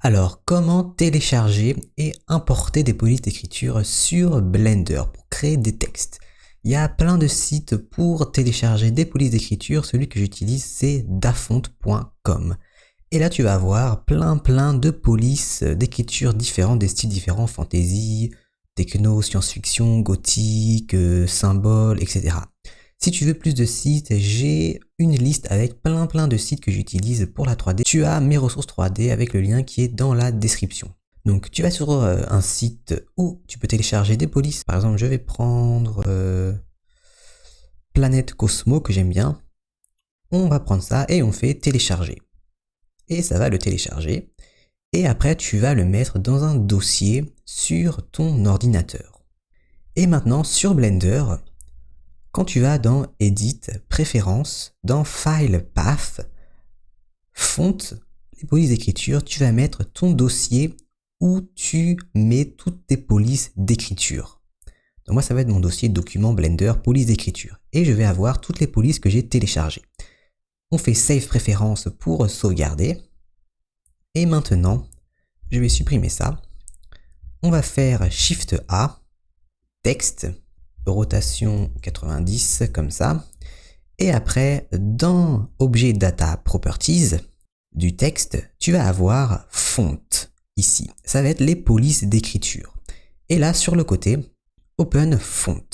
Alors, comment télécharger et importer des polices d'écriture sur Blender pour créer des textes? Il y a plein de sites pour télécharger des polices d'écriture. Celui que j'utilise, c'est dafont.com. Et là, tu vas avoir plein de polices d'écriture différentes, des styles différents, fantasy, techno, science-fiction, gothique, symbole, etc. Si tu veux plus de sites, j'ai une liste avec plein de sites que j'utilise pour la 3D. Tu as mes ressources 3D avec le lien qui est dans la description. Donc tu vas sur un site où tu peux télécharger des polices. Par exemple, je vais prendre Planète Cosmo que j'aime bien. On va prendre ça et on fait télécharger. Et ça va le télécharger. Et après, tu vas le mettre dans un dossier sur ton ordinateur. Et maintenant, sur Blender, quand tu vas dans Edit, Préférences, dans File Path, Font, les polices d'écriture, tu vas mettre ton dossier où tu mets toutes tes polices d'écriture. Donc moi, ça va être mon dossier document Blender, police d'écriture. Et je vais avoir toutes les polices que j'ai téléchargées. On fait Save Préférences pour sauvegarder. Et maintenant, je vais supprimer ça. On va faire Shift A, texte, rotation 90 comme ça. Et après, dans Objet Data Properties du texte, tu vas avoir Font ici. Ça va être les polices d'écriture. Et là, sur le côté, Open Font.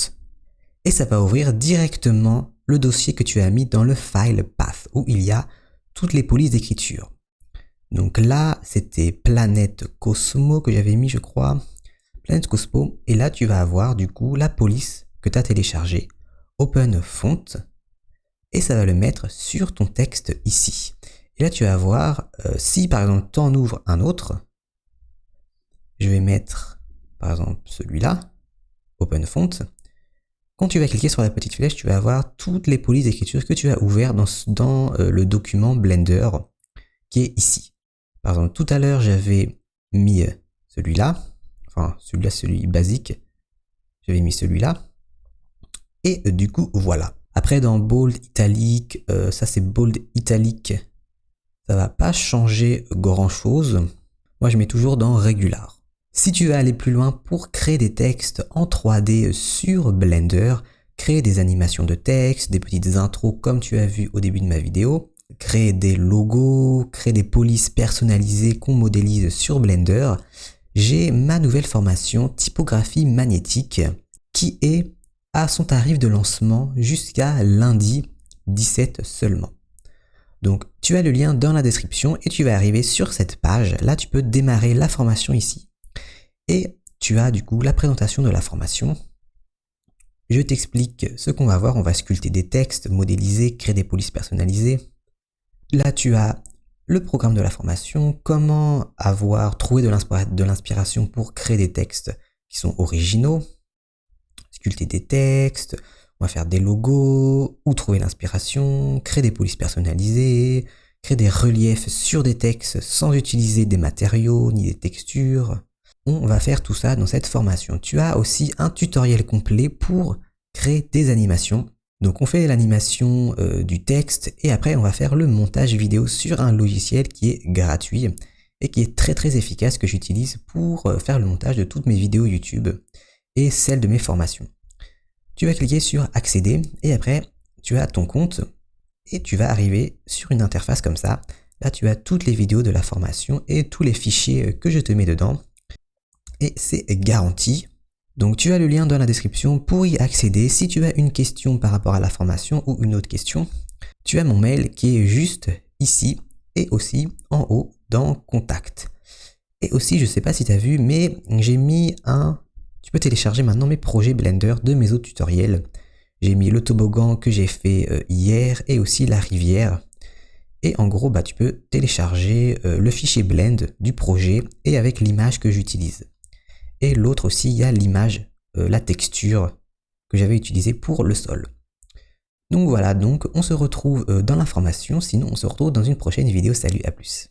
Et ça va ouvrir directement le dossier que tu as mis dans le File Path où il y a toutes les polices d'écriture. Donc là, c'était Planète Cosmo que j'avais mis, je crois. Planète Cosmo. Et là, tu vas avoir du coup la police que tu as téléchargée. Open Font. Et ça va le mettre sur ton texte ici. Et là, tu vas voir, si par exemple, tu en ouvres un autre, je vais mettre par exemple celui-là, Open Font. Quand tu vas cliquer sur la petite flèche, tu vas avoir toutes les polices d'écriture que tu as ouvertes dans le document Blender qui est ici. Par exemple, tout à l'heure, j'avais mis celui-là, enfin celui-là, celui basique, j'avais mis celui-là, et du coup, voilà. Après, dans Bold, Italique, ça c'est Bold, Italique, ça va pas changer grand-chose. Moi, je mets toujours dans Regular. Si tu veux aller plus loin pour créer des textes en 3D sur Blender, créer des animations de texte, des petites intros comme tu as vu au début de ma vidéo, créer des logos, créer des polices personnalisées qu'on modélise sur Blender, j'ai ma nouvelle formation typographie magnétique qui est à son tarif de lancement jusqu'à lundi 17 seulement. Donc tu as le lien dans la description et tu vas arriver sur cette page. Là, tu peux démarrer la formation ici. Et tu as du coup la présentation de la formation. Je t'explique ce qu'on va voir. On va sculpter des textes, modéliser, créer des polices personnalisées. Là, tu as le programme de la formation, comment trouver de l'inspiration pour créer des textes qui sont originaux, sculpter des textes, on va faire des logos, où trouver l'inspiration, créer des polices personnalisées, créer des reliefs sur des textes sans utiliser des matériaux ni des textures. On va faire tout ça dans cette formation. Tu as aussi un tutoriel complet pour créer des animations. Donc on fait l'animation du texte et après on va faire le montage vidéo sur un logiciel qui est gratuit et qui est très efficace que j'utilise pour faire le montage de toutes mes vidéos YouTube et celles de mes formations. Tu vas cliquer sur accéder et après tu as ton compte et tu vas arriver sur une interface comme ça. Là tu as toutes les vidéos de la formation et tous les fichiers que je te mets dedans et c'est garanti. Donc tu as le lien dans la description pour y accéder. Si tu as une question par rapport à la formation ou une autre question, tu as mon mail qui est juste ici et aussi en haut dans Contact. Et aussi, je ne sais pas si tu as vu, mais j'ai mis tu peux télécharger maintenant mes projets Blender de mes autres tutoriels. J'ai mis le toboggan que j'ai fait hier et aussi la rivière. Et en gros, tu peux télécharger le fichier Blend du projet et avec l'image que j'utilise. Et l'autre aussi, il y a l'image, la texture que j'avais utilisée pour le sol. Donc voilà, on se retrouve dans la formation, sinon on se retrouve dans une prochaine vidéo. Salut, à plus.